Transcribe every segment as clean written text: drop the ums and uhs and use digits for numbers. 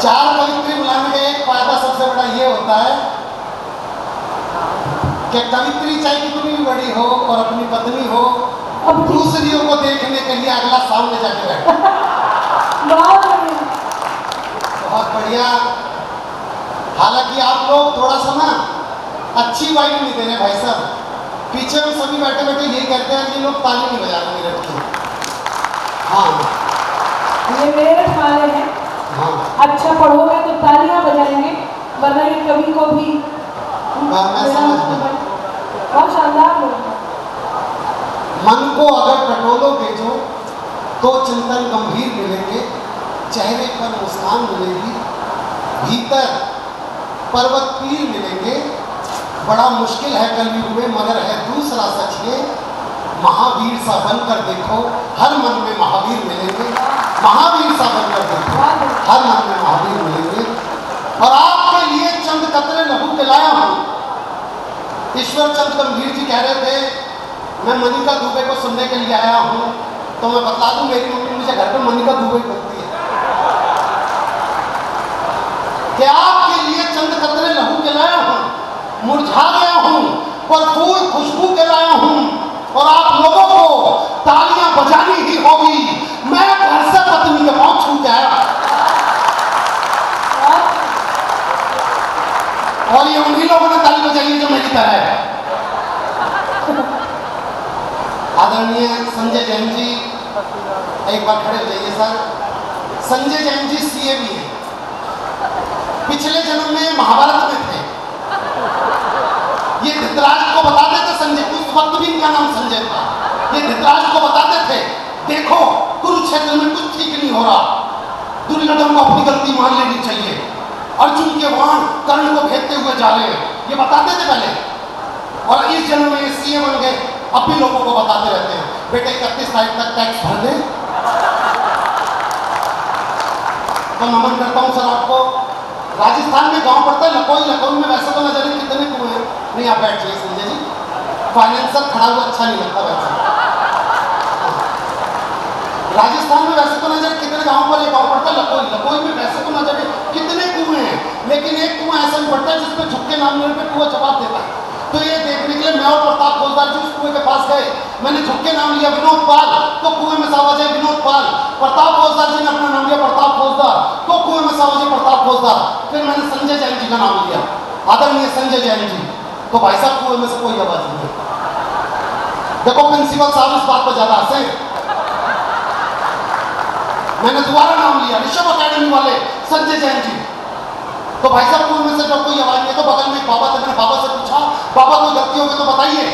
चार कवित्री बुलाने का एक फायदा सबसे बड़ा ये होता है कि कवित्री चाहे कितनी भी बड़ी हो और अपनी पत्नी हो, अब दूसरियों को देखने के लिए अगला सामने जाके बैठे। बहुत बढ़िया। हालांकि आप लोग थोड़ा सा ना अच्छी वाइब नहीं दे रहे भाई साहब। पीछे हम सभी बैठे बैठे यही कहते हैं कि लोग ताली नहीं बजा रहे मेरठ की। हाँ, ये मेरठ वाले हैं। हाँ, अच्छा पढ़ोगे तो तालियां बजाएंगे, वरना ये कवि को भी मैं समझ गया। बहुत शानदार लोग। मन को अगर टटोलोगे जो तो चिंतन गंभीर मिलेंगे, चेहरे पर मुस्कान मिलेगी, भीतर पर्वत पीर मिलेंगे। बड़ा मुश्किल है कलयुग में मगर है दूसरा सच ये, महावीर सा बनकर देखो हर मन में महावीर मिलेंगे। महावीर सा बनकर देखो हर मन में महावीर मिलेंगे। और आपके लिए चंद कतरे लहू के लाया हूं। ईश्वर चंद गंभीर जी कह रहे थे मैं मनिका दुबे को सुनने के लिए आया हूं, तो मैं बता दूं मेरी मम्मी मुझे घर पे मनिका दुबे बोलती है कि आपके लिए चंद कतरे लहू के लाया हूं, मुरझा गया हूं पर फूल खुशबू के लाया हूं। और आप लोगों को तालियां बजानी ही होगी। मैं घर से पत्नी के पांव छू के आया और ये उन्हीं लोगों ने ताली बजाई जो मेरी तरह है। आदरणीय संजय जैन जी एक बार खड़े हो जाइए सर। संजय जैन जी सीए भी हैं, पिछले जन्म में महाभारत में थे। ये धृतराष्ट्र को बताते थे, संजय उस वक्त भी इनका नाम संजय था। ये धृतराष्ट्र को बताते थे देखो कुरुक्षेत्र में कुछ ठीक नहीं हो रहा, दुर्योधन को अपनी गलती मान लेनी चाहिए, अर्जुन के बाण कर्ण को भेदते हुए जा रहे हैं, ये बताते थे पहले। और इस जन्म में ये सीए बन गए, अब भी लोगों को बताते रहते हैं बेटे 31 तारीख तक टैक्स भर दे। तो नमन करता हूँ सर आपको। राजस्थान में गांव पड़ता है लखोई। लखोई में वैसे तो नजर नहीं कितने कुएं हैं। नहीं आप बैठ जाइए संजय जी, फाइनेंसर खड़ा हुआ अच्छा नहीं लगता वैसे। राजस्थान में वैसे तो नजर कितने गांव पर एक गांव पड़ता है लखोई। लखोई में वैसे तो नजर कितने कुएं हैं, लेकिन एक कुआं ऐसा भी पड़ता है जिसपे झुक्के नाम लेने पे कुआं जवाब देता है। तो ये देखने के लिए मैं और प्रताप फौजदार जी उस कुएं के पास गए। मैंने झुक्के नाम लिया विनोद पाल, तो कुएं में आवाज है विनोद पाल। प्रताप फौजदार जी ने अपना नाम लिया प्रताप फौजदार, तो कुएं में आवाज है प्रताप फौजदार। फिर मैंने संजय जैन जी का नाम लिया, आदरणीय संजय जैन जी, तो भाई साहब कुएं में से कोई आवाज नहीं। देखो प्रिंसिपल साहब इस बात पर ज्यादा हंसे। मैंने दोबारा नाम लिया ऋषभ अकेडमी वाले संजय जैन जी, तो भाई साहब कुएं में से जब कोई आवाज नहीं। तो बगल में एक बाबा थे, मैंने बाबा से पूछा बाबा कोई गलती हो गई तो बताइए।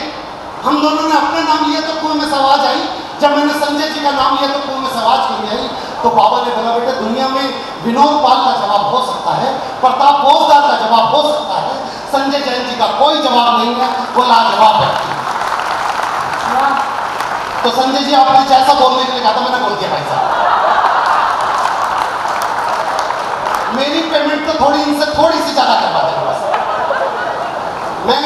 हम दोनों ने अपने नाम लिए तो कुएं में से आवाज आई, जब मैंने संजय जी का नाम लिया तो कुएं में से आवाज नहीं आई। तो बाबा ने बोला बेटे दुनिया में विनोद पाल का जवाब हो सकता है, प्रताप फौजदार का जवाब हो सकता है, संजय जैन जी का कोई जवाब नहीं है, वो लाजवाब है। तो संजय जी आपने जैसा बोलने के लिए कहा था मैंने बोल दिया भाई साहब। मेरी पेमेंट तो थोड़ी इनसे थोड़ी सी ज्यादा करवा देगा बस। मैं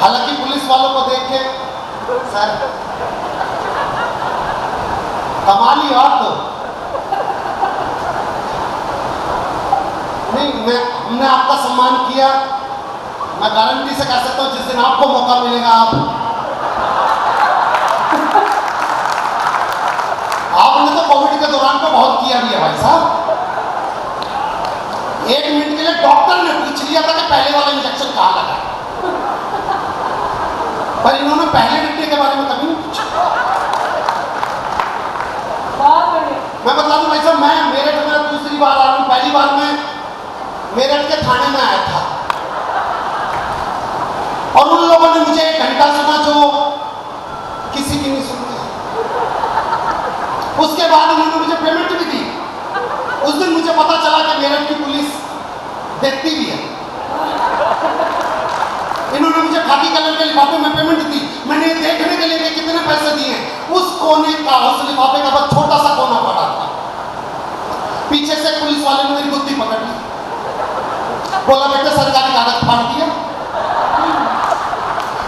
हालांकि पुलिस वालों को देख के सर कमाली और तो नहीं, हमने आपका सम्मान किया। मैं गारंटी से कह सकता हूं जिस दिन आपको मौका मिलेगा आपने तो कोविड के दौरान तो बहुत किया भी है भाई साहब। 1 मिनट के लिए डॉक्टर ने पूछ लिया था कि पहले वाला इंजेक्शन कहां लगा, पर इन्होंने पहले डिब्बे के बारे में कभी नहीं पूछा। मैं बता दूं भाई साहब, मैं मेरठ में दूसरी बार आ रहा हूं। पहली बार मैं मेरठ के थाने में आया था और उन लोगों ने मुझे 1 घंटा सुना जो किसी की नहीं सुनते। उसके बाद उन्होंने मुझे पेमेंट भी दी। उस दिन मुझे पता चला कि मेरठ की पुलिस देखती भी है। इन्होंने मुझे खाकी कलर के लिफाफे में पेमेंट दी। मैंने ये देखने के लिए कि कितने पैसे दिए। उस कोने का उस लिफाफे का बस छोटा सा कोना पड़ा था। पीछे से पुलिस वाले ने मेरी गुत्ती पकड़ ली, बोला बेटे सरकारी कागज फाड़ दिया।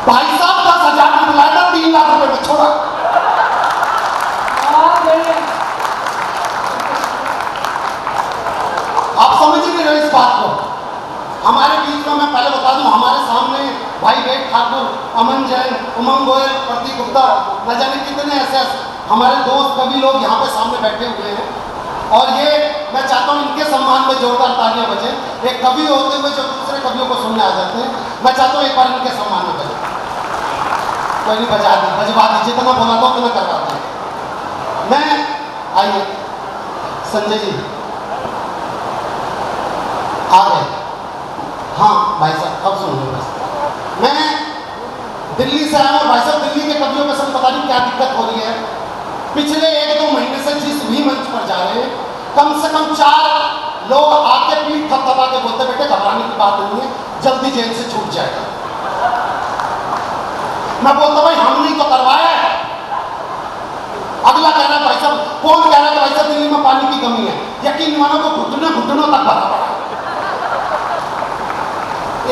भाई साहब 10,000 में बुलाया था, 3 लाख रुपए में छोड़ा। ठाकुर, अमन जैन, उमंग गोयल, प्रतीक गुप्ता, न जाने कितने ऐसे हमारे दोस्त कवि लोग यहाँ पे सामने बैठे हुए हैं। और ये मैं चाहता हूँ इनके सम्मान में जोरदार तालियां बजे। एक कवि होते हुए जो दूसरे कवियों को सुनने आ जाते हैं, मैं चाहता हूँ एक बार इनके सम्मान में बजे। कोई नहीं, बजवा दी, जितना बोला था उतना करवा दिया। मैं आइए संजय जी आ गए। हाँ भाई साहब अब सुन लो बस। मैं दिल्ली से आया हूँ भाई साहब। दिल्ली के कवियों के संग पता नहीं क्या दिक्कत हो रही है। पिछले 1-2 महीने से जिस भी मंच पर जा रहे हैं, कम से कम 4 लोग आके पीठ थपथपा के बोलते बेटे घबराने की बात नहीं है, जल्दी जेल से छूट जाएगा। मैं बोलता भाई हमने तो करवाया है। अगला कह रहा है भाई साहब, कौन कह रहा है भाई साहब दिल्ली में पानी की कमी है? यकीन मानो को घुटनों तक भरा पड़ा है।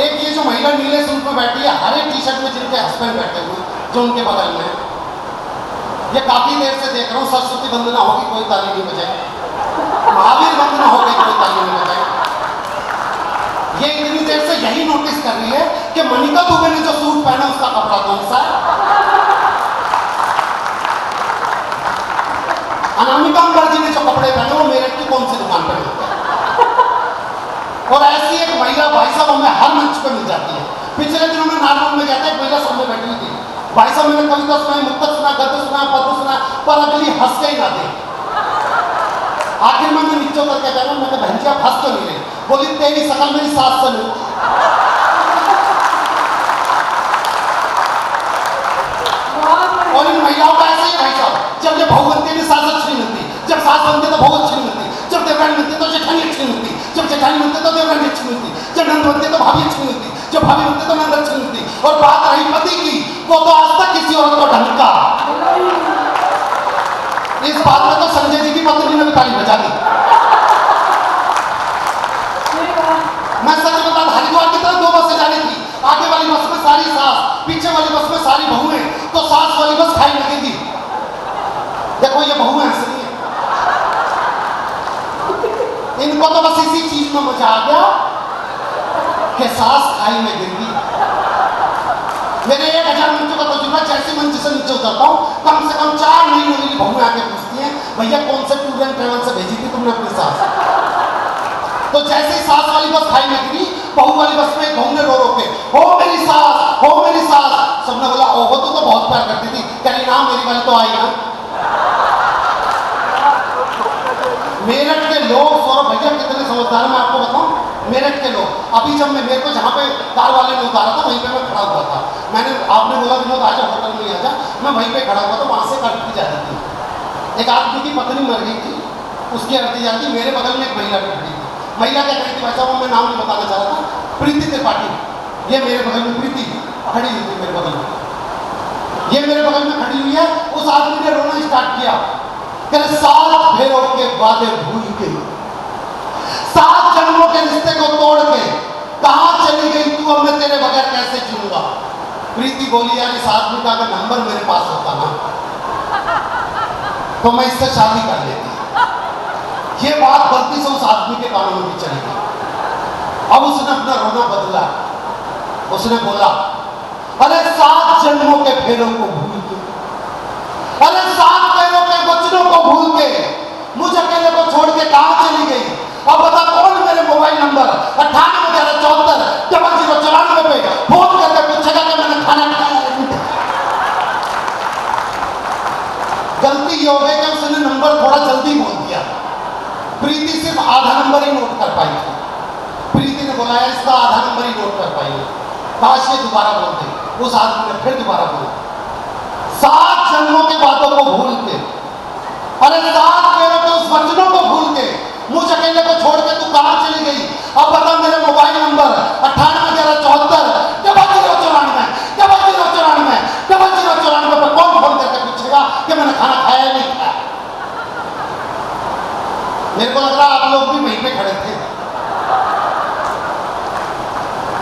एक ये जो महिला नीले सूट में बैठी है, हरे टी शर्ट में जिनके हस्बैंड बैठे हुए जो उनके बगल में, ये काफी देर से देख रहा हूँ। सरस्वती वंदना होगी कोई ताली नहीं बजाए, महावीर वंदना हो गई कोई ताली नहीं बजाए। ये इतनी देर से यही नोटिस कर रही है कि मनिका दुबे ने जो सूट पहना उसका कपड़ा कौन सा है। अनामिका मुखर्जी ने जो कपड़े पहने वो मेरठ की कौन सी दुकान पर मिलते हैं। और ऐसी एक महिला भाई साहब हमें हर मंच पे मिल जाती है। पिछले दिनों में नागपुर में गया था, एक महिला सामने बैठी हुई थी। भाई साहब मैंने कविता सुनाई, मुक्तक सुना, गद्य सुना, पद्य सुना, पर अगली हंस के ही ना दे। आखिर में मैं नीचे उतर के कह रहा हूँ, मैंने बहन जी आप हंस तो नहीं रही। बोली तेरी शकल मेरी सास से मिलती। और इन महिलाओं का ऐसे ही भाई साहब, जब ये बहू बनती है सास अच्छी नहीं मिलती, जब सास बनती तो बहू अच्छी नहीं मिलती, जब देवरानी बनती तो जेठानी अच्छी नहीं मिलती, जब जेठानी बनती तो देवरानी अच्छी मिलती, जब नंद बनती तो भाभी अच्छी मिलती, जब भाभी बनती तो नंद अच्छी मिलती। और बात रही पति की, वो तो आज तक किसी औरत को ढंग का। इस बात में तो संजय जी की पत्नी ने भी ताली बजा दी। मैं सच बता, हरिद्वार की तरफ 2 बसें जानी थी। आगे वाली बस में सारी सास, पीछे वाली बस में सारी बहुएं, तो सास वाली बस खाई लगेगी। देखो ये बहुएं हंस रही हैं। इनको तो बस इसी चीज में मजा आ गया कि सास खाई में गिर गई। मेरे 1000 मिनटों का तजुर्बा, जैसे मंच से नीचे उतरता हूँ, कम से कम 4 महीने मेरी बहुएं आके पूछती हैं भैया कौन से टूर एंड ट्रेवल से भेजी थी तुमने अपनी सास? तो जैसे ही सास वाली बस खाई में गिरी, बहू वाली बस में बहू ने रो रो के हो मेरी सास, हो मेरी सास। सबने बोला ओहो तू तो बहुत प्यार करती थी। कह रही ना मेरी वाली तो आई ना। मेरठ के लोग, सौरभ भैया कितने समझदार, मैं आपको बताऊं। मेरठ के लोग, अभी जब मैं मेरे को जहाँ पे कार वाले ने उतारा था वहीं पे मैं खड़ा हुआ था। मैंने आपने बोला विनोद आजा होटल में आजा, मैं वहीं पे खड़ा हुआ था। वहाँ से कटती जा रही थी, एक आदमी की पत्नी मर गई थी, उसकी अर्जी जाती। मेरे बगल में एक महिला भी खड़ी थी। महिला क्या कही थी भाई साहब, मैं नाम नहीं बताना चाह रहा था, प्रीति त्रिपाठी। ये मेरे बगल में प्रीति खड़ी हुई थी, मेरे बगल में, ये मेरे बगल में खड़ी हुई है। उस आदमी ने रोना स्टार्ट किया, 7 फेरों के वादे भूल के, 7 जन्मों के रिश्ते को तोड़ के कहां चली गई तू, अब मैं तेरे बगैर कैसे जीऊंगा। प्रीति बोली यार इस आदमी का अगर नंबर मेरे पास होता ना तो मैं इससे शादी कर लेती। ये बात गलती से उस आदमी के कानों में भी चली गई। अब उसने अपना रोना बदला, उसने बोला अरे 7 जन्मों के फेरों को भूल के, अरे 7 फेरों के वचनों को भूल के मुझे अकेले को छोड़ के कहां चली गई। अब बता कौन मेरे मोबाइल नंबर 9811740094 पे फोन करके पूछेगा कि मैंने खाना खाया। गलती ये हो गई कि उसने नंबर थोड़ा जल्दी बोल दिया। प्रीति सिर्फ आधा नंबर ही नोट कर पाई थी। प्रीति ने बोला इसका आधा नंबर ही नोट कर पाई। काश ये दोबारा बोल दे। उस आदमी ने फिर दोबारा बोला 7 जन्मों के बातों को भूल के, अरे 7 फेरों के उस वचनों को भूल के मुझ अकेले को छोड़ के तू कहां चली गई। अब बता मेरे मोबाइल नंबर 9811740094 पर कौन फोन करके पूछेगा कि मैंने खाना खाया या नहीं खाया। मेरे को लग रहा आप लोग भी वहीं पे खड़े थे।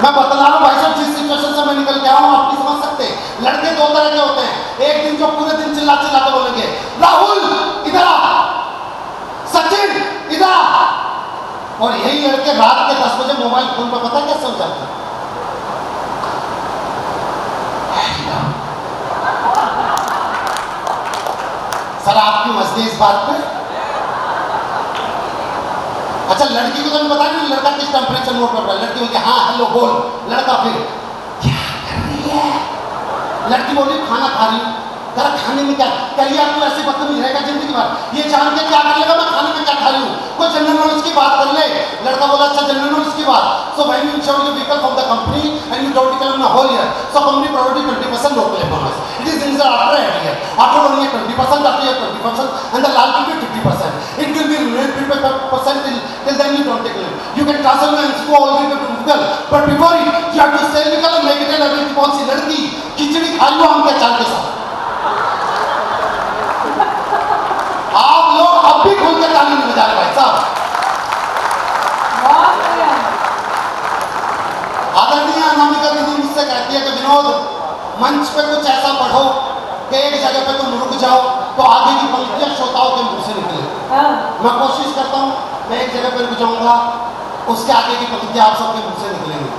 मैं बता रहा हूं भाई साहब, जिस सिचुएशन से मैं निकल के आया हूं आप नहीं समझ सकते। लड़के 2 तरह के होते हैं, एक दिन जो पूरे दिन चिल्ला चिल्ला के बोलेंगे राहुल इधर आ, सचिन इधर आ, और यही लड़के रात के 10 बजे मोबाइल फोन पर पता कैसे हो जाते हैं। सर आपकी मस्ती इस बात पे? अच्छा लड़की को तो नहीं बताया लड़का किस टेम्परेचर मोड पर लड़की बोलती हाँ हेलो बोल, लड़का फिर क्या कर रही है? लड़की बोली खाना खा रही हूँ। कर खाने में क्या करिए, आप तो ऐसे बदतमीज रहेगा जिंदगी भर, ये जान के क्या कर लेगा मैं खाने में क्या खा रही हूँ, कोई जनरल नॉलेज की बात कर ले। लड़का बोला अच्छा जनरल नॉलेज की बात, so when you insure your vehicle from the company and you don't claim in a whole year, so company provide you 20% local bonus, it is in the after eight year, after 1 year 20%, after year 20% and the last will be 50%, it will be 50% till then you don't take claim, you can transfer your info all the way to Google, but before it you have to sell Google and make it an everything। कौन सी लड़की खिचड़ी खा लो हम के चार के साथ। आप लोग अब भी खुल के ताली नहीं बजा रहे भाई साहब। आदरणीय अनामिका दीदी मुझसे कहती है कि विनोद मंच पे कुछ ऐसा पढ़ो कि एक जगह पे तुम रुक जाओ तो आगे की पंक्तियां श्रोताओं के मुंह से निकले। मैं कोशिश करता हूँ मैं एक जगह पे रुक जाऊंगा, उसके आगे की पंक्तियां आप सबके मुंह से निकलेंगी।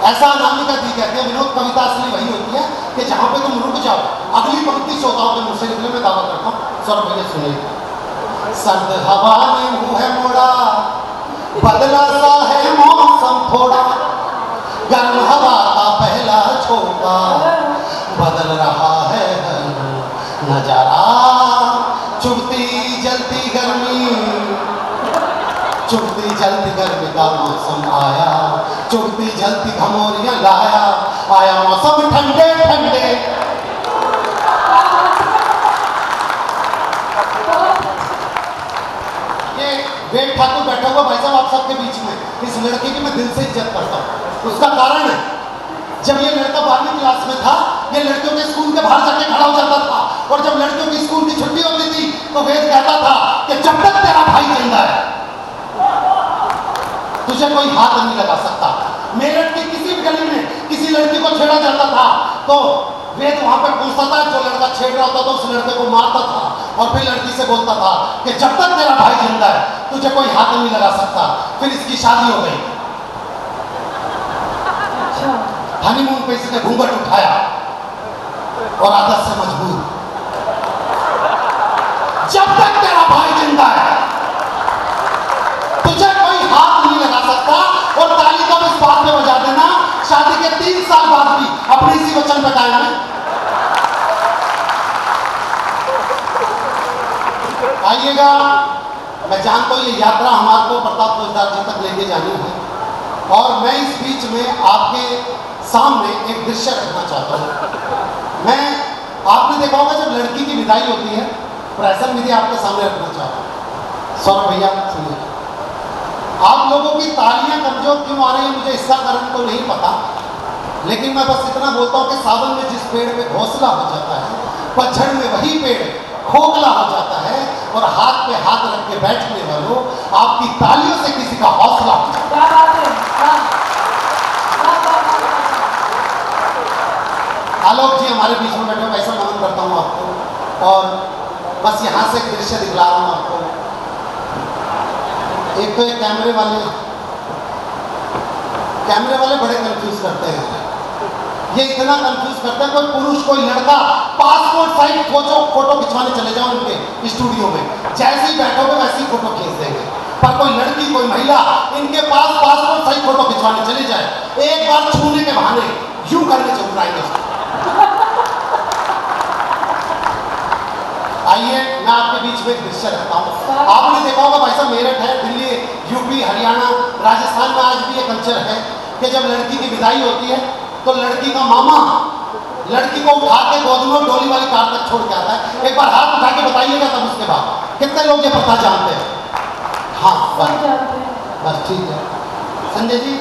ऐसा अनामिका दी कहती है विनोद कविता असली वही होती है कि जहां पे तुम रुक जाओ अगली पंक्ति श्रोताओं के मुंह से निकले। मैं दावा करता हूँ, सौरभ भैया सुनिए। सर्द हवा ने मुंह है मोड़ा, बदला सा है मौसम थोड़ा, गर्म हवा का पहला झोंका, बदल रहा है नजारा, चुभती जलती गर्मी, चुभती जलती गर्मी का मौसम आया, चुभती जलती घमौरियां लाया, आया मौसम ठंडे ठंडे। ये वेद ठाकुर बैठा हुआ भाई साहब आप सबके बीच में, इस लड़के की मैं दिल से इज्जत करता हूँ। उसका कारण है जब ये लड़का 12वीं क्लास में था ये लड़कियों के स्कूल के बाहर जाके खड़ा हो जाता था, और जब लड़कियों की स्कूल की छुट्टी होती थी तो वेद कहता था कि जब तक तेरा भाई जिंदा है तुझे कोई हाथ नहीं लगा सकता। मेरठ की किसी भी गली में किसी लड़की को छेड़ा जाता था तो वेद वहां पर पहुंचता था, जो लड़का छेड़ रहा होता था उस लड़के को मारता था और फिर लड़की से बोलता था कि जब तक तेरा भाई जिंदा है तुझे कोई हाथ नहीं लगा सकता। फिर इसकी शादी हो गई, हनीमून पे इसने घूंघट उठाया और आदत से मजबूर, जब तक तेरा भाई जिंदा है तुझे कोई हाथ नहीं लगा सकता। और ताली को इस बात पे बजा देना शादी के 3 साल बाद भी अपने इसी वचन पे कायम है। आइएगा, मैं जानता हूं ये यात्रा हमारे को प्रताप फौजदार जी तक लेके जानी है और मैं इस बीच में आपके सामने एक दृश्य रखना चाहता हूँ। मैं आपने देखा होगा जब लड़की की विदाई होती है प्रहसन विधि आपके सामने रखना चाहता हूँ। सौरभ भैया सुनिए, आप लोगों की तालियां कमजोर क्यों आ रही है मुझे इसका कारण तो नहीं पता, लेकिन मैं बस इतना बोलता हूँ कि सावन में जिस पेड़ पे घोंसला हो जाता है पतझड़ में वही पेड़ खोखला हो जाता है, और हाथ पे हाथ रख के बैठने वालों आपकी तालियों से किसी का हौसला हो जाता है। आलोक जी हमारे बीच में बैठे, ऐसा नमन करता हूँ आपको और बस यहाँ से एक दृश्य दिखला रहा हूँ आपको। एक तो एक कैमरे वाले बड़े कंफ्यूज करते हैं, ये इतना कंफ्यूज करते हैं कोई पुरुष कोई लड़का पासपोर्ट साइज फोटो खिंचवाने चले जाओ उनके स्टूडियो में, जैसे ही बैठोगे वैसे ही फोटो खींच देंगे, पर कोई लड़की कोई महिला इनके पास पासपोर्ट साइज फोटो खिंचवाने चले जाए एक बार छूने के बहाने यूं करके चुप आएंगे। आइए मैं आपके बीच में एक दृश्य रखता हूँ। आपने देखा होगा भाई साहब मेरठ है, दिल्ली, यूपी, हरियाणा, राजस्थान में आज भी ये कल्चर है कि जब लड़की की विदाई होती है तो लड़की का मामा लड़की को उठा के गोद में डोली वाली कार तक छोड़ के आता है। एक बार हाथ उठा के बताइएगा तब उसके बाद कितने लोग ये प्रथा जानते हैं? हाँ बस ठीक है संजय जी,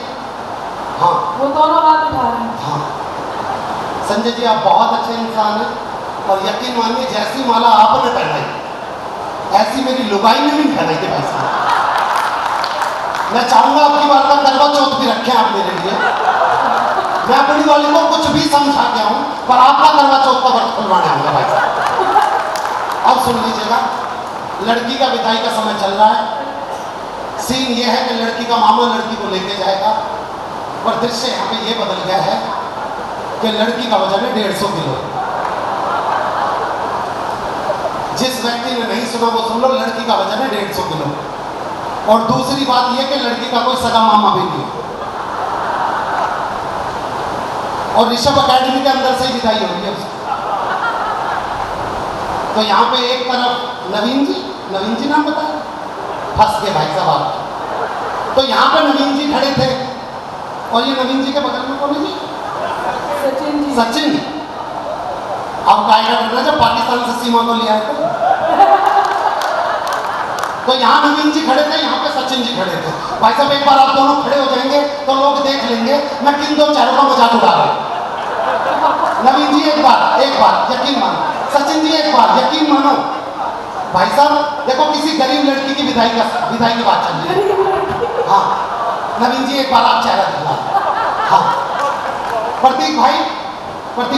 हाँ वो दोनों बात उठा रहे हैं। हाँ संजय जी आप बहुत अच्छे इंसान हैं और यकीन मानिए जैसी माला आपने पहनाई ऐसी मेरी लुगाई ने भी पहनाई थी भाई साहब। मैं चाहूंगा आपकी बात का करवा चौथ भी रखें आप मेरे लिए, मैं अपनी वाली को कुछ भी समझा के आऊं पर आपका करवा चौथ का व्रत खुलवाने आऊंगा भाई साहब। अब सुन लीजिएगा, लड़की का विदाई का समय चल रहा है। सीन ये है कि लड़की का मामा लड़की को लेके जाएगा और दृश्य यहाँ पे ये बदल गया है कि लड़की का वजन है 150 किलो। जिस व्यक्ति ने नहीं सुना वो सुन लो, लड़की का वजन है 150 किलो। और दूसरी बात यह कि लड़की का कोई सगा मामा भी नहीं है। और ऋषभ एकेडमी के अंदर से ही विदाई होगी उसकी। तो यहाँ पे एक तरफ नवीन जी नाम बताया, फंस गए भाई साहब आप। तो यहाँ पे नवीन जी खड़े थे और ये नवीन जी के बगल में कौन है जी? सचिन जी। सचिन। अब कायदा करना जब पाकिस्तान से सीमा को लिया है तो यहाँ नवीन जी खड़े थे, यहाँ पे सचिन जी खड़े थे। भाई साहब एक बार आप दोनों खड़े हो जाएंगे तो लोग देख लेंगे मैं किन दो चारों का मजाक उड़ा रहा हूँ। नवीन जी एक बार यकीन मानो, सचिन जी एक बार यकीन मानो। भाई साहब देखो किसी गरीब लड़की की विदाई की बात चल रही है। हाँ नवीन जी एक बार आप चेहरा दिखला। हाँ प्रतीक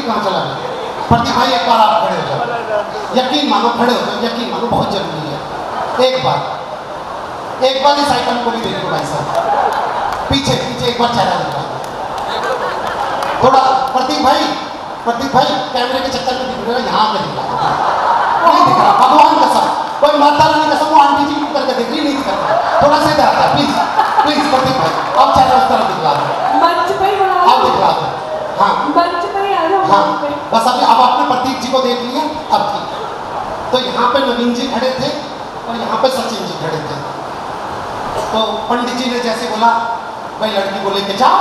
कहाँ चला गया? प्रतीक भाई एक बार आप खड़े हो जाओ, यकीन मानो खड़े हो जाओ, यकीन मानो बहुत जरूरी है। एक बार इस आइटम को भी देखो भाई साहब, पीछे एक बार चेहरा दिखा थोड़ा। प्रतीक भाई कैमरे के चक्कर में दिख रहा है, यहाँ पे दिख रहा नहीं दिख रहा, भगवान कसम, कोई माता रानी कसम, वो आंटी जी करके देख रही नहीं दिख रहा। थोड़ा सा इधर आता प्लीज प्रतीक भाई, अब चेहरा उस तरफ दिखला दो, मंच पे ही बना अब दिखला दो। हाँ मंच पे ही आ जाओ। हाँ बस अब आपने प्रतीक जी को देख लिया, अब ठीक है। तो यहाँ पे नवीन जी खड़े थे और यहाँ पे सचिन जी खड़े थे। तो पंडित जी ने जैसे बोला भाई लड़की को लेके जाओ,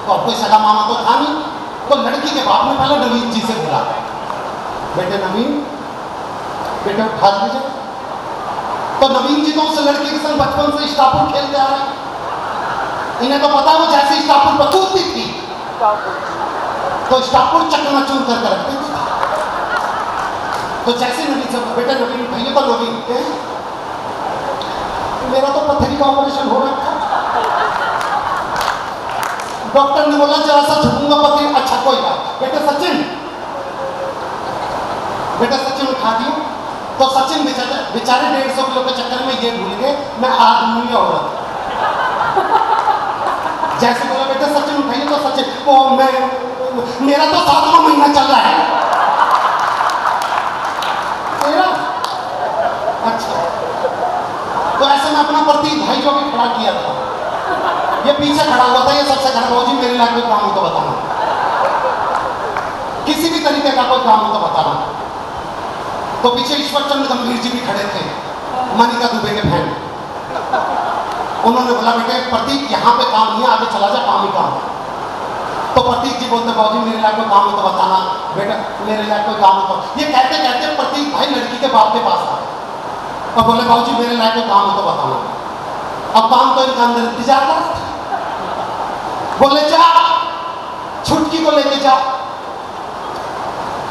तो अब कोई सगा मामा तो था नहीं, तो लड़की के बाप ने पहले नवीन जी से बोला बेटे उठा लीजिए। तो नवीन जी तो उस लड़की के संग बचपन से स्टापुर खेलते आ रहे हैं, इन्हें तो पता है वो जैसे स्टापुर पर कूदती थी तो स्टापुर चकनाचूर करके रखते थे। तो जैसे नवीन से बेटा नवीन भैया तो नवीन मेरा तो पथरी का ऑपरेशन हो रहा था, डॉक्टर ने बोला जरा सा झुकूंगा पथरी। अच्छा कोई बात, बेटा सचिन उठा दियो। तो सचिन बेचारे 150 किलो के चक्कर में ये भूल गए मैं आदमी या औरत। जैसे बोला बेटा सचिन उठाइए, तो सचिन मेरा तो 7वां महीना चल रहा है। अच्छा तो ऐसे में अपना प्रतीक भाई जो भी खड़ा किया था, ये पीछे खड़ा हुआ था, ये सबसे खड़ा भाजी मेरे लायक कोई काम हो तो बताना, किसी भी तरीके का कोई काम हो तो बताना। तो पीछे ईश्वर चंद्र गंभीर जी भी खड़े थे, मनिका दुबे के फैन। उन्होंने बोला बेटे प्रतीक यहाँ पे काम नहीं है, आगे चला जा, काम ही काम है। तो प्रतीक जी बोलते बाबूजी मेरे लायक कोई काम हो तो बताना, बेटा मेरे लायक कोई काम हो तो। ये कहते कहते प्रतीक भाई लड़की के बाप के पास आए और बोले बाबूजी मेरे लायक कोई काम हो तो बताना। अब काम तो इनका अंदर इंतजार कर, बोले जा छुटकी को लेके जा।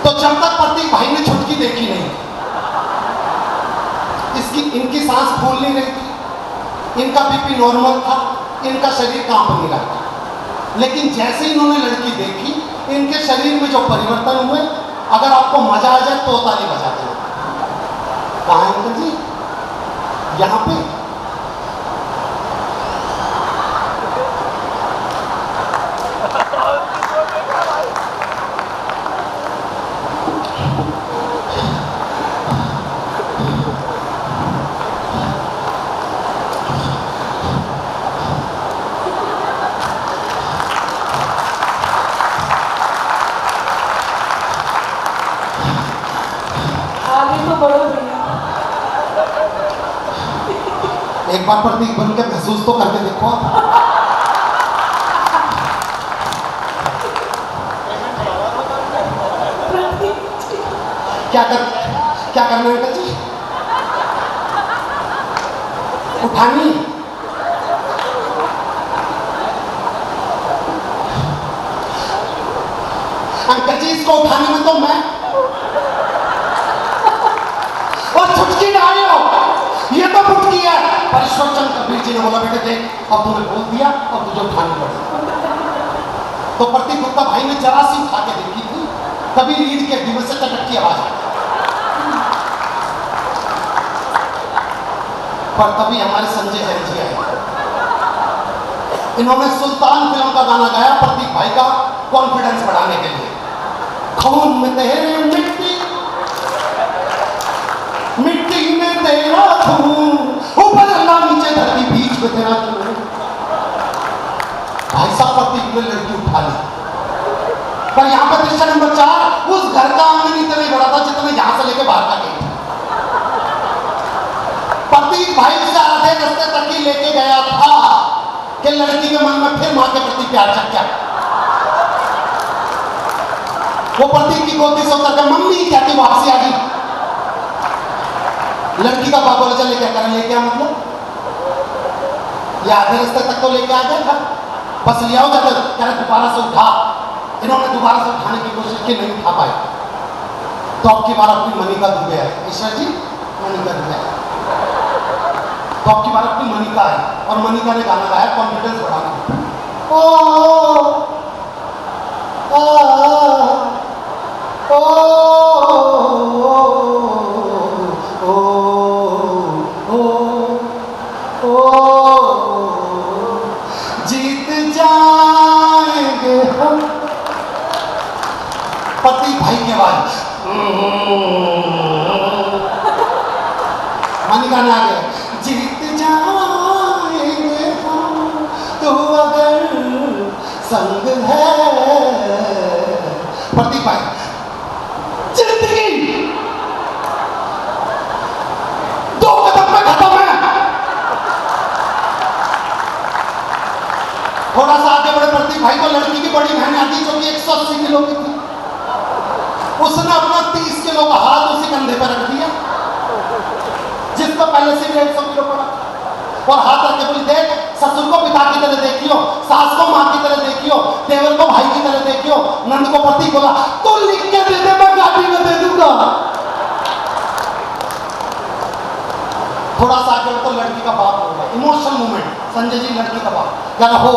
तो जब तक प्रतीक भाई ने छुटकी देखी नहीं, इनकी सांस फूल नहीं रही थी, इनका बीपी नॉर्मल था, इनका शरीर कांप नहीं रहा था। लेकिन जैसे ही इन्होंने लड़की देखी, इनके शरीर में जो परिवर्तन हुए, अगर आपको मजा आ जाए तो ताली बजा देना। कहाँ है अंकल जी? यहाँ पे। एक बार प्रतीक बन के महसूस तो करके देखो। क्या करना है जी? उठानी। अंकल जी इसको उठाने में तो मैं और छुटकी डाली हो, ये तो फुटकी है। पर ईश्वर चंद्र कबीर जी ने बोला बेटे देख अब तूने बोल दिया, अब तुझे उठानी पड़ेगी। तो प्रतीक गुप्ता भाई ने जरा सी उठा के देखी थी, तभी रीढ़ के हड्डी में से चटक की आवाज आई। पर तभी हमारे संजय जैन जी आए, इन्होंने सुल्तान फिल्म का गाना गाया प्रतीक भाई का कॉन्फिडेंस बढ़ाने के लिए। खून में तेरे मिट्टी तेरा तू, ऊपर अल्लाह नीचे धरती बीच में तेरा तू। भाई साहब प्रतीक ने लड़की उठा ली, पर यहाँ पर दृश्य नंबर 4, उस घर का आंगन इतना ही बड़ा था जितना यहाँ से लेके बाहर का गेट। प्रतीक भाई से आधे रास्ते तक ही लेके गया था कि लड़की के मन में फिर मां के प्रति प्यार जग गया। वो प्रतीक की गोदी से उतर कर मम्मी कहती वापसी आ गई। लड़की का बाप बोला चल क्या कर लेके आ, मतलब ये आधे रास्ते तक तो लेके आ गया था, बस ले आओ जाकर कह रहे दोबारा से उठा। इन्होंने दोबारा से उठाने की कोशिश की, नहीं उठा पाए। तो अब की बार अपनी मनिका दुबे है, ईश्वर जी मनिका दुबे है। तो अब की बार अपनी मनिका है और मनिका ने गाना गाया कॉन्फिडेंस बढ़ाने। ओ ओ ओ ओ जीत जाएंगे हम। पति भाई के बाद मनिका ने आगे जीत जाएंगे हम तो अगर संग है। पति भाई जिंदगी 2 कदम में खत्म है। थोड़ा सा आगे बढ़े प्रतीक भाई को लड़की की बड़ी बहन आती जो कि 180 किलो की थी। उसने अपना 30 किलो का हाथ उसी कंधे पर रख दिया जिसको पहले से 150 किलो पड़ा, और हाथ रख के बोली देख ससुर को पिता की तरह देखियो, सास को मां की तरह देखियो, देवर को भाई की तरह देखियो। नंद को प्रतीक बोला तू लिख के दे दे, मैं गाड़ी में दे दूंगा। थोड़ा सा आगे तो लड़की का बाप होगा, इमोशनल मूवमेंट। संजय जी लड़की का बाप क्या हो,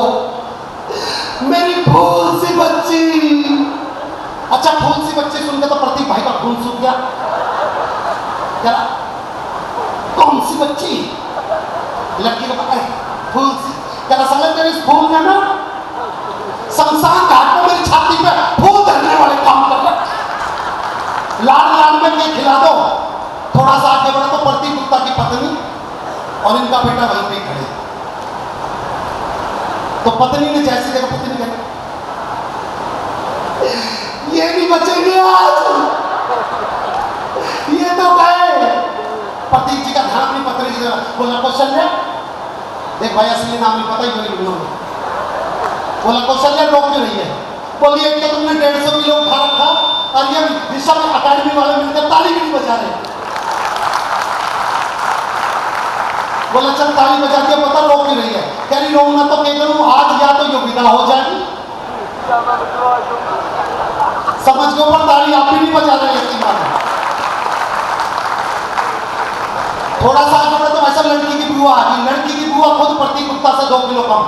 मेरी फूल सी बच्ची। अच्छा फूल सी बच्ची सुन के तो प्रतीक भाई का खून सूख गया। क्या कौन सी बच्ची? लड़की को पता है फूल सी। क्या समझ मेरे इस फूल में ना शमशान घाट में मेरी छाती पे फूल धरने वाले काम कर रहे। लाल लाल में के खिला दो। थोड़ा सा आगे बढ़ा तो प्रतीक गुप्ता की पत्नी और इनका बेटा वहीं पे खड़े। तो पत्नी ने जैसी देखा, पत्नी कहती ये नहीं बचेंगे आज, ये तो गए। प्रतीक जी का ध्यान अपनी पत्नी की तरफ बोला कौशल्या देख भाई असली नाम नहीं पता ही बोली। बोला कौशल्या रोक क्यों रही है? बोली एक तो तुमने 150 किलो उठा रखा और ये दिशा में अकेडमी वाले मिलकर ताली भी नहीं बजा रहे। बोला चल ताली बजा के पता रोक क्यों रही है? कह रही रोऊंगा तो क्या करूं, आज या तो ये विदा हो जाएगी। समझ के ऊपर ताली आप भी नहीं बजा रहे हैं। थोड़ा सा आगे बढ़े तो ऐसा लड़की की बुआ आ गई। लड़की की बुआ खुद प्रतीक गुप्ता से 2 किलो कम,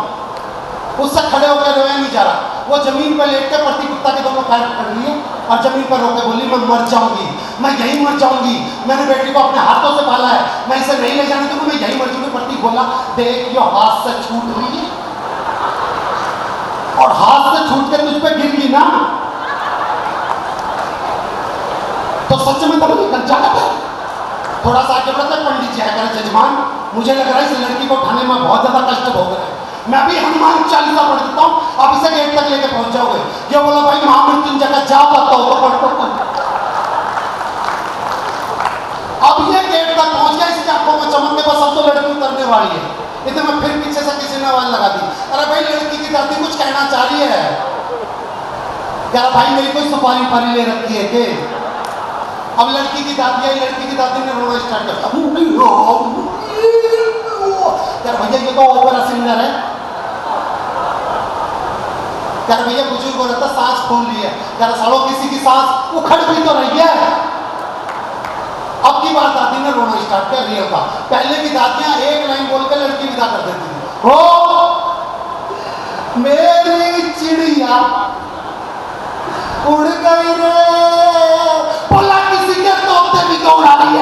उससे खड़े होकर रोया नहीं जा रहा। वो जमीन पर लेट के प्रतीक गुप्ता के दोनों पैर पकड़ लिए और जमीन पर रोके बोली मैं मर जाऊंगी, मैं यही मर जाऊंगी। मैंने बेटी को अपने हाथों से पाला है, मैं इसे नहीं ले जाने दूंगी, मैं यही मर जाऊंगी। प्रतीक बोला देख ये हाथ से छूट रही है और हाथ से छूट के तुझ पे गिर गई ना तो सच में तो निकल जाएगा। थोड़ा सा आगे बढ़ता है पंडित जी आकर जजमान मुझे लग रहा है इस लड़की को उठाने में बहुत ज्यादा कष्ट हो गया है, मैं भी हनुमान चालीसा पढ़ देता हूँ, आप इसे गेट तक लेके पहुंच जाओगे। ये बोला भाई महामृत्युंजय का जा पाता हो तो पढ़। अब ये गेट तक पहुंच गया, इसकी आंखों में चमक के बस अब तो लड़की उतरने वाली है। इतने में फिर पीछे से किसी ने आवाज लगा दी, अरे भाई लड़की की दादी कुछ कहना चाह रही है। क्या भाई मेरी कोई सुपारी पारी ले रखी है के? अब लड़की की दादी आई, लड़की की दादी ने रोना स्टार्ट किया। यार भैया ये तो ओपेरा सिंगर है। यार भैया बुजुर्ग हो रहा था, सांस फूल रही है। यार सालों किसी की सांस उखड़ भी तो रही है। अब की बार दादी ने रोना स्टार्ट किया रियल का। पहले की दादियां एक लाइन बोलकर लड़की विदा कर देती थी, हो मेरी चिड़िया उड़ गई रे, बोला किसी के तोते भी तो उड़ा रही है।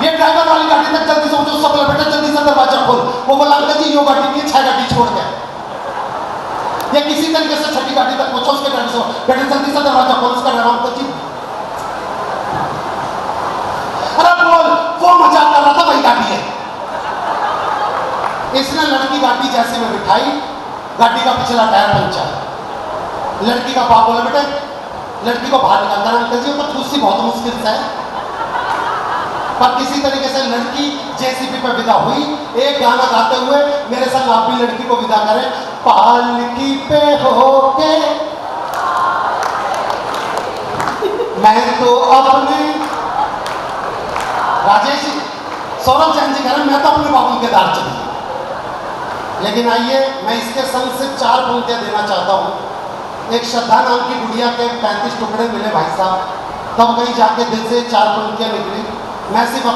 ये ड्राइवर वाली गाड़ी तक जल्दी से मुझे सब बेटा जल्दी से दरवाजा खोल। वो बोला अंकल जी यो गाड़ी नहीं 6 गाड़ी छोड़ के। ये किसी तरीके से 6ठी गाड़ी तक पहुंचा, उसके गाड़ी से बेटा जल्दी से दरवाजा खोल। उसका ड्राइवर अंकल जी इसने लड़की गाड़ी जैसे में बिठाई, गाड़ी का पिछला टायर पंचर। लड़की का बाप बोला बेटे लड़की को बाहर निकालता है, अंकल जी पर कुर्सी बहुत मुश्किल से है। पर किसी तरीके से लड़की जेसीबी पे विदा हुई। एक गाना गाते हुए मेरे संग आप भी लड़की को विदा करें। पालकी पे होके मैं तो अपने राजेश जी, सौरभ जैन जी कह रहे हैं मैं तो अपने बाबू के दार चली। लेकिन आइए मैं इसके संग सिर्फ 4 पंक्तियां देना चाहता हूँ। एक श्रद्धा नाम की गुड़िया के 35 टुकड़े मिले भाई साहब, तब कहीं जाके दिल से 4 पंक्तियां निकली। मैं सिर्फ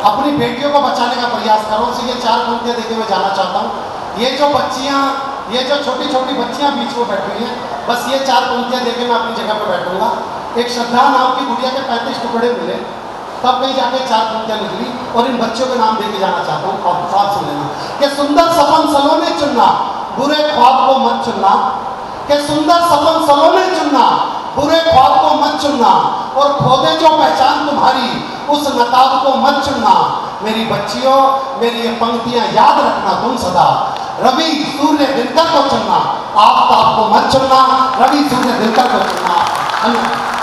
अपनी बेटियों को बचाने का प्रयास कर रहा हूँ, ये 4 पंक्तियां देके मैं जाना चाहता हूँ। ये जो बच्चियाँ, ये जो छोटी छोटी बच्चियाँ बीच में बैठी हुई हैं, बस ये 4 पंक्तियां देके मैं अपनी जगह पर बैठूंगा। एक श्रद्धा नाम की गुड़िया के 35 टुकड़े मिले, तब कहीं जाके 4 पंक्तियां निकली और इन बच्चों के नाम देके जाना चाहता हूँ। और साथ सुन लेना कि सुंदर सपन सलोने चुनना, बुरे ख्वाब को मत चुनना। कि सुंदर सपन सलोने चुनना, बुरे ख्वाब को मत चुनना। और खोदे जो पहचान तुम्हारी, उस नकाब को मत चुनना। मेरी बच्चियों, मेरी ये पंक्तियां याद रखना तुम सदा। रवि सूर्य दिनकर को चुनना, आफताब को मत चुनना। रवि सूर्य दिनकर को चुनना। धन्यवाद।